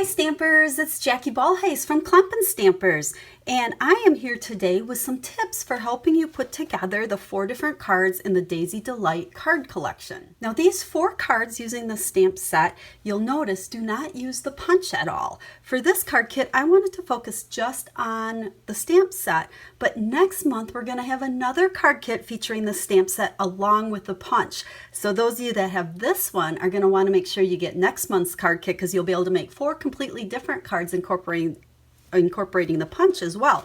Stampers, it's Jackie Bolhuis from Stampers, and I am here today with some tips for helping you put together the 4 different cards in the Daisy Delight card collection. Now these 4 cards using the stamp set, you'll notice, do not use the punch at all. For this card kit, I wanted to focus just on the stamp set, but next month we're going to have another card kit featuring the stamp set along with the punch. So those of you that have this one are going to want to make sure you get next month's card kit because you'll be able to make 4 completely different cards incorporating the punch as well.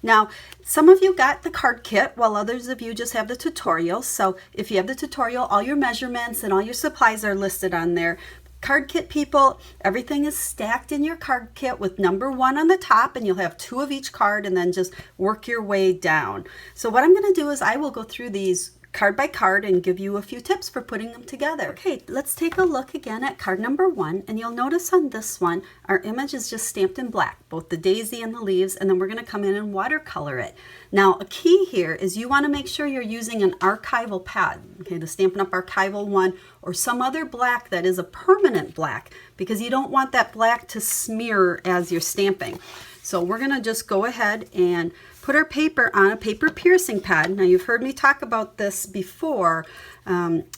Now, some of you got the card kit while others of you just have the tutorial. So if you have the tutorial, all your measurements and all your supplies are listed on there. Card kit people, everything is stacked in your card kit with number 1 on the top, and you'll have 2 of each card and then just work your way down. So what I'm going to do is I will go through these card by card and give you a few tips for putting them together. Okay, let's take a look again at card number 1, and you'll notice on this one our image is just stamped in black, both the daisy and the leaves, and then we're going to come in and watercolor it. Now a key here is you want to make sure you're using an archival pad, okay, the Stampin' Up! Archival one, or some other black that is a permanent black, because you don't want that black to smear as you're stamping. So we're going to just go ahead and put our paper on a paper piercing pad. Now you've heard me talk about this before.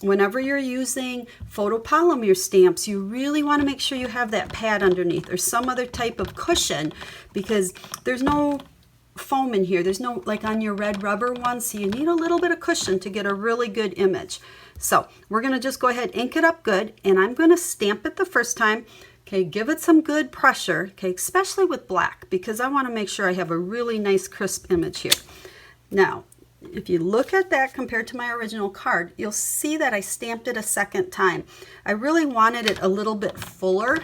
Whenever you're using photopolymer stamps, you really want to make sure you have that pad underneath or some other type of cushion, because there's no foam in here. There's no, like on your red rubber one, so you need a little bit of cushion to get a really good image. So we're going to just go ahead, ink it up good, and I'm going to stamp it the first time. Okay, give it some good pressure, okay, especially with black, because I want to make sure I have a really nice crisp image here. Now, if you look at that compared to my original card, you'll see that I stamped it a second time. I really wanted it a little bit fuller,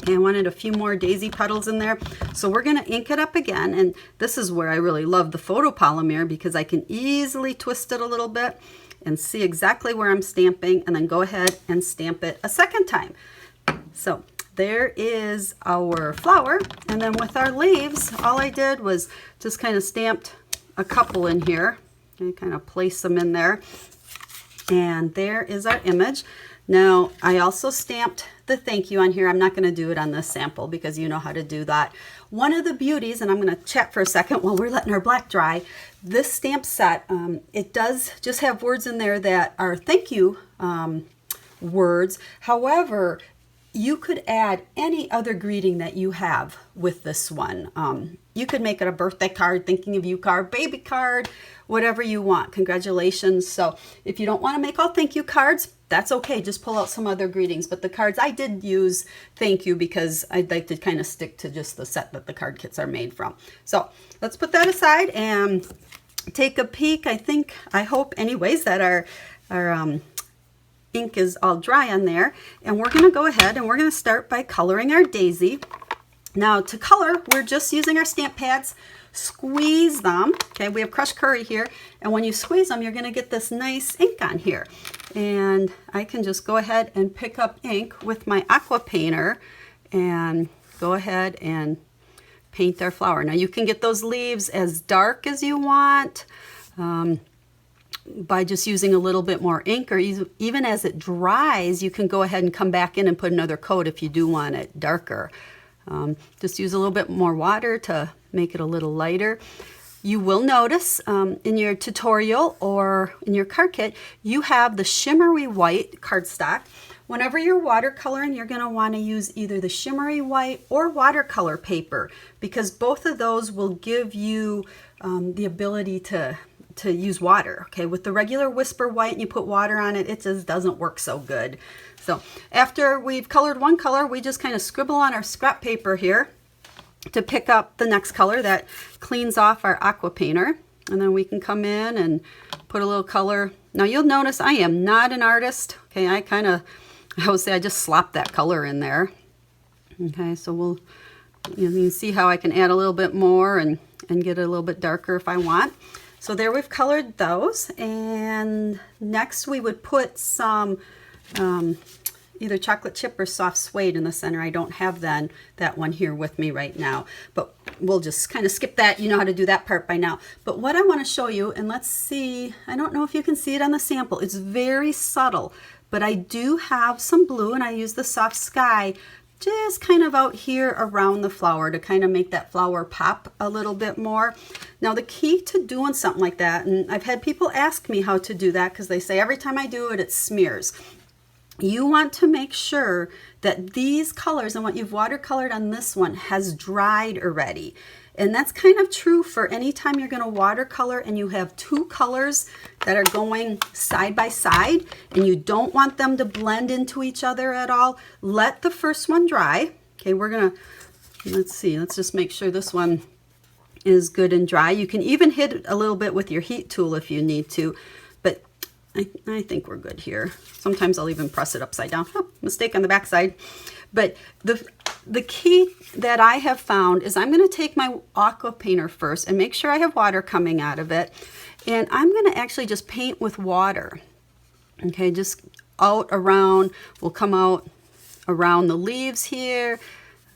and I wanted a few more daisy petals in there. So we're going to ink it up again, and this is where I really love the photopolymer, because I can easily twist it a little bit and see exactly where I'm stamping, and then go ahead and stamp it a second time. So there is our flower, and then with our leaves, all I did was just kind of stamped a couple in here and kind of place them in there, and there is our image. Now I also stamped the thank you on here. I'm not going to do it on this sample because you know how to do that. One of the beauties, and I'm going to chat for a second while we're letting our black dry, this stamp set, it does just have words in there that are thank you words. However, you could add any other greeting that you have with this one. You could make it a birthday card, thinking of you card, baby card, whatever you want. Congratulations. So if you don't want to make all thank you cards, that's okay. Just pull out some other greetings. But the cards, I did use thank you because I'd like to kind of stick to just the set that the card kits are made from. So let's put that aside and take a peek. I hope anyways that our ink is all dry on there, and we're going to go ahead and we're going to start by coloring our daisy. Now to color, we're just using our stamp pads. Squeeze them. Okay, we have crushed curry here, and when you squeeze them, you're going to get this nice ink on here. And I can just go ahead and pick up ink with my aqua painter and go ahead and paint our flower. Now you can get those leaves as dark as you want, by just using a little bit more ink, or even as it dries, you can go ahead and come back in and put another coat if you do want it darker. Just use a little bit more water to make it a little lighter. You will notice in your tutorial or in your card kit, you have the shimmery white cardstock. Whenever you're watercoloring, you're going to want to use either the shimmery white or watercolor paper, because both of those will give you the ability to use water. Okay, with the regular Whisper White and you put water on it, it just doesn't work so good. So after we've colored one color, we just kind of scribble on our scrap paper here to pick up the next color that cleans off our aqua painter, and then we can come in and put a little color. Now you'll notice I am not an artist. Okay, I would say I just slop that color in there. Okay, so you can see how I can add a little bit more and get it a little bit darker if I want. So there we've colored those, and next we would put some either chocolate chip or soft suede in the center. I don't have that one here with me right now, but we'll just kind of skip that. You know how to do that part by now. But what I want to show you, and let's see, I don't know if you can see it on the sample. It's very subtle, but I do have some blue, and I use the soft sky just kind of out here around the flower to kind of make that flower pop a little bit more. Now the key to doing something like that, and I've had people ask me how to do that because they say every time I do it, it smears. You want to make sure that these colors and what you've watercolored on this one has dried already. And that's kind of true for any time you're going to watercolor and you have two colors that are going side by side and you don't want them to blend into each other at all. Let the first one dry. Okay, we're going to, let's see, let's just make sure this one is good and dry. You can even hit it a little bit with your heat tool if you need to, but I think we're good here. Sometimes I'll even press it upside down. Oh, mistake on the back side. But the key that I have found is I'm going to take my aqua painter first and make sure I have water coming out of it. And I'm going to actually just paint with water. Okay, just out around, we'll come out around the leaves here.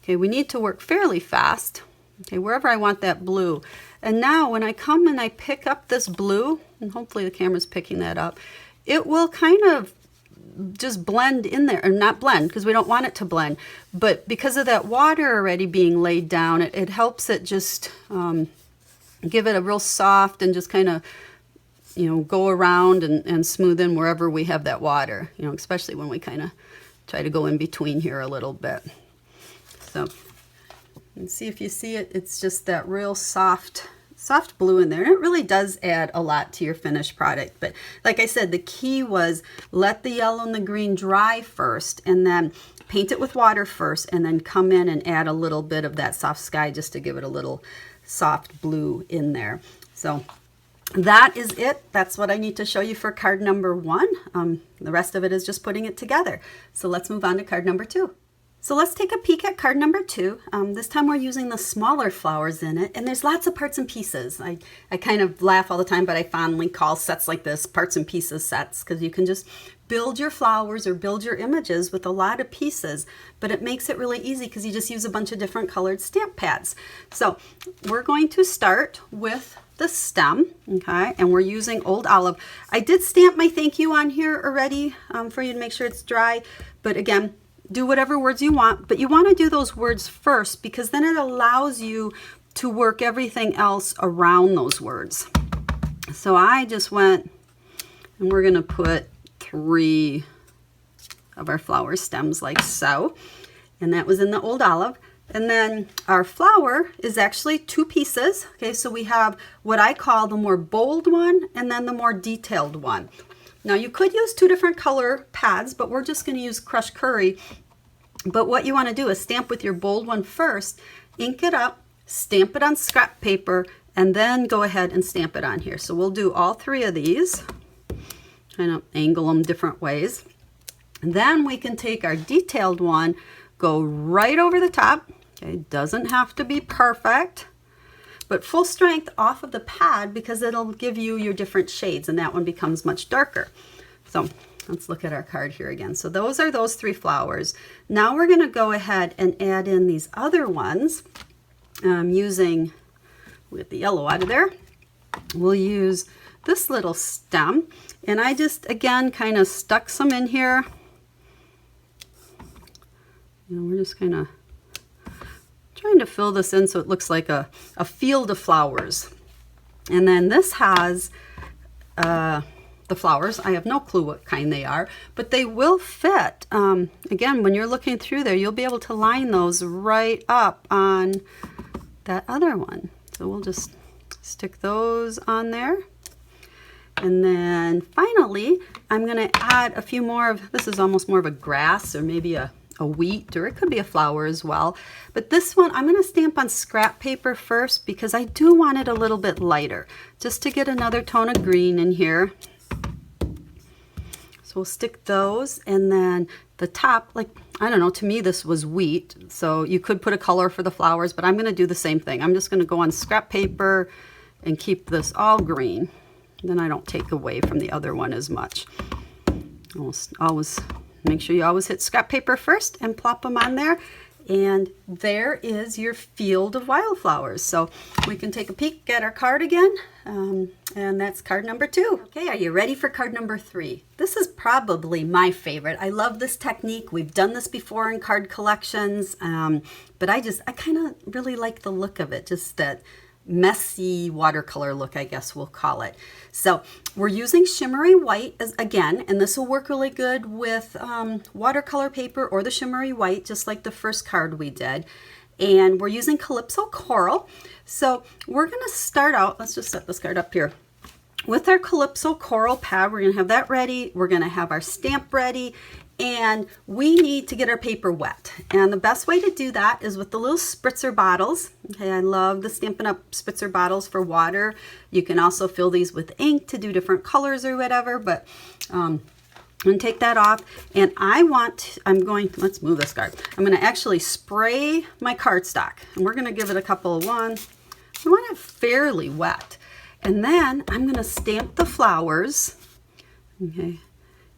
Okay, we need to work fairly fast. Okay, wherever I want that blue. And now when I come and I pick up this blue, and hopefully the camera's picking that up, it will kind of just blend in there, or not blend because we don't want it to blend, but because of that water already being laid down, it helps it just give it a real soft and just kind of, you know, go around and smooth in wherever we have that water, you know, especially when we kind of try to go in between here a little bit. So, and see if you see it, it's just that real soft blue in there. And it really does add a lot to your finished product. But like I said, the key was let the yellow and the green dry first and then paint it with water first and then come in and add a little bit of that soft sky just to give it a little soft blue in there. So that is it. That's what I need to show you for card number 1. The rest of it is just putting it together. So let's move on to card number 2. So let's take a peek at card number 2. This time we're using the smaller flowers in it, and there's lots of parts and pieces. I kind of laugh all the time, but I fondly call sets like this parts and pieces sets because you can just build your flowers or build your images with a lot of pieces, but it makes it really easy because you just use a bunch of different colored stamp pads. So we're going to start with the stem, okay, and we're using Old Olive. I did stamp my thank you on here already for you to make sure it's dry, but again, do whatever words you want, but you want to do those words first because then it allows you to work everything else around those words. So I just went and we're going to put 3 of our flower stems like so, and that was in the Old Olive. And then our flower is actually 2 pieces. Okay, so we have what I call the more bold one and then the more detailed one. Now you could use 2 different color pads, but we're just going to use Crushed Curry. But what you want to do is stamp with your bold one first, ink it up, stamp it on scrap paper, and then go ahead and stamp it on here. So we'll do all 3 of these, kind of angle them different ways. And then we can take our detailed one, go right over the top. Okay, doesn't have to be perfect, but full strength off of the pad because it'll give you your different shades and that one becomes much darker. So let's look at our card here again. So those are those 3 flowers. Now we're going to go ahead and add in these other ones using, with the yellow out of there, we'll use this little stem. And I just, again, kind of stuck some in here. You know, we're just kind of trying to fill this in so it looks like a field of flowers. And then this has the flowers. I have no clue what kind they are, but they will fit. Again, when you're looking through there, you'll be able to line those right up on that other one. So we'll just stick those on there. And then finally, I'm going to add a few more of, this is almost more of a grass or maybe a wheat, or it could be a flower as well. But this one, I'm going to stamp on scrap paper first because I do want it a little bit lighter, just to get another tone of green in here. So we'll stick those, and then the top, like, I don't know, to me this was wheat, so you could put a color for the flowers, but I'm going to do the same thing. I'm just going to go on scrap paper and keep this all green. Then I don't take away from the other one as much. Always make sure you always hit scrap paper first and plop them on there. And there is your field of wildflowers. So we can take a peek at our card again. And that's card number 2. Okay, are you ready for card number 3? This is probably my favorite. I love this technique. We've done this before in card collections, but I kind of really like the look of it, just that messy watercolor look, I guess we'll call it. So we're using shimmery white again, and this will work really good with watercolor paper or the shimmery white, just like the first card we did. And we're using Calypso Coral. So we're going to start out, let's just set this card up here. With our Calypso Coral pad, we're going to have that ready. We're going to have our stamp ready. And we need to get our paper wet. And the best way to do that is with the little spritzer bottles. Okay, I love the Stampin' Up! Spritzer bottles for water. You can also fill these with ink to do different colors or whatever, but I'm going to take that off. And let's move this card. I'm going to actually spray my cardstock. And we're going to give it a couple of I want it fairly wet. And then I'm going to stamp the flowers. Okay.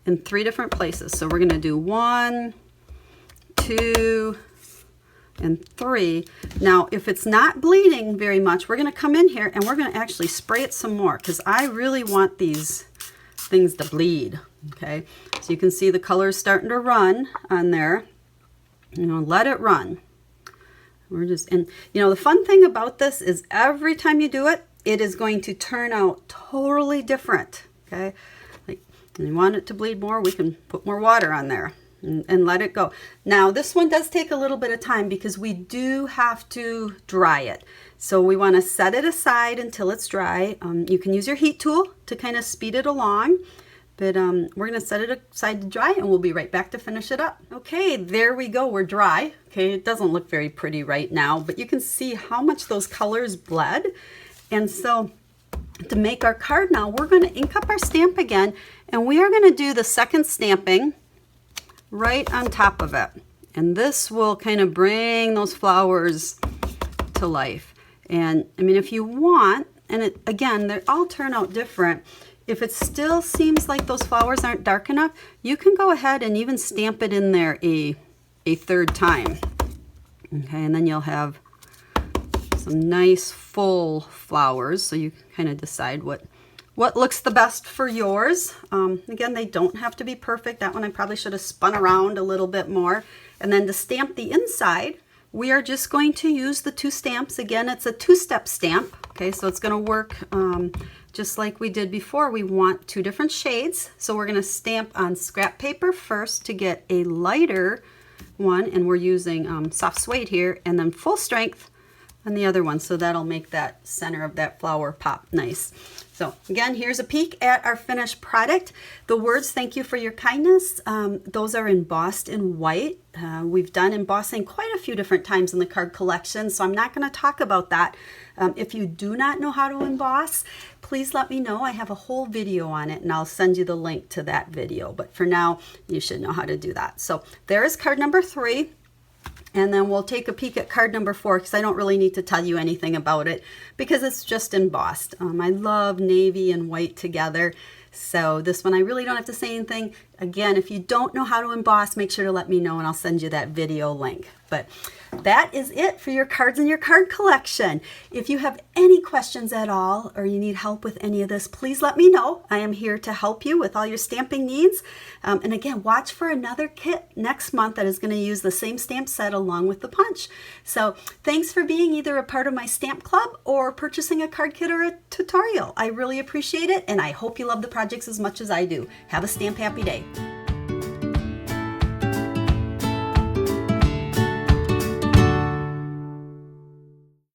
In 3 different places. So we're going to do 1, 2, and 3. Now, if it's not bleeding very much, we're going to come in here and we're going to actually spray it some more because I really want these things to bleed. Okay, so you can see the colors starting to run on there. Let it run. And the fun thing about this is every time you do it, it is going to turn out totally different. Okay. And you want it to bleed more, we can put more water on there and let it go. Now this one does take a little bit of time because we do have to dry it. So we want to set it aside until it's dry. You can use your heat tool to kind of speed it along. But we're going to set it aside to dry and we'll be right back to finish it up. Okay, there we go. We're dry. Okay, it doesn't look very pretty right now, but you can see how much those colors bled. And so to make our card now, we're going to ink up our stamp again, and we are going to do the second stamping right on top of it. And this will kind of bring those flowers to life. And I mean, if you want, and again, they all turn out different. If it still seems like those flowers aren't dark enough, you can go ahead and even stamp it in there a 3rd time. Okay, and then you'll have some nice full flowers, so you kind of decide what looks the best for yours. Again, they don't have to be perfect. That one I probably should have spun around a little bit more. And then to stamp the inside, we are just going to use the 2 stamps. Again, it's a 2-step stamp. Okay, so it's going to work just like we did before. We want 2 different shades, so we're going to stamp on scrap paper first to get a lighter one, and we're using soft suede here, and then full strength on the other one, so that'll make that center of that flower pop nice. So again, here's a peek at our finished product. The words "thank you for your kindness," those are embossed in white. We've done embossing quite a few different times in the card collection, so I'm not going to talk about that. If you do not know how to emboss, please let me know. I have a whole video on it, and I'll send you the link to that video. But for now, you should know how to do that. So there is card number 3. And then we'll take a peek at card number 4 because I don't really need to tell you anything about it because it's just embossed. I love navy and white together. So this one I really don't have to say anything. Again, if you don't know how to emboss, make sure to let me know and I'll send you that video link. But that is it for your cards in your card collection. If you have any questions at all or you need help with any of this, please let me know. I am here to help you with all your stamping needs. And again, watch for another kit next month that is going to use the same stamp set along with the punch. So thanks for being either a part of my stamp club or purchasing a card kit or a tutorial. I really appreciate it, and I hope you love the projects as much as I do. Have a stamp happy day.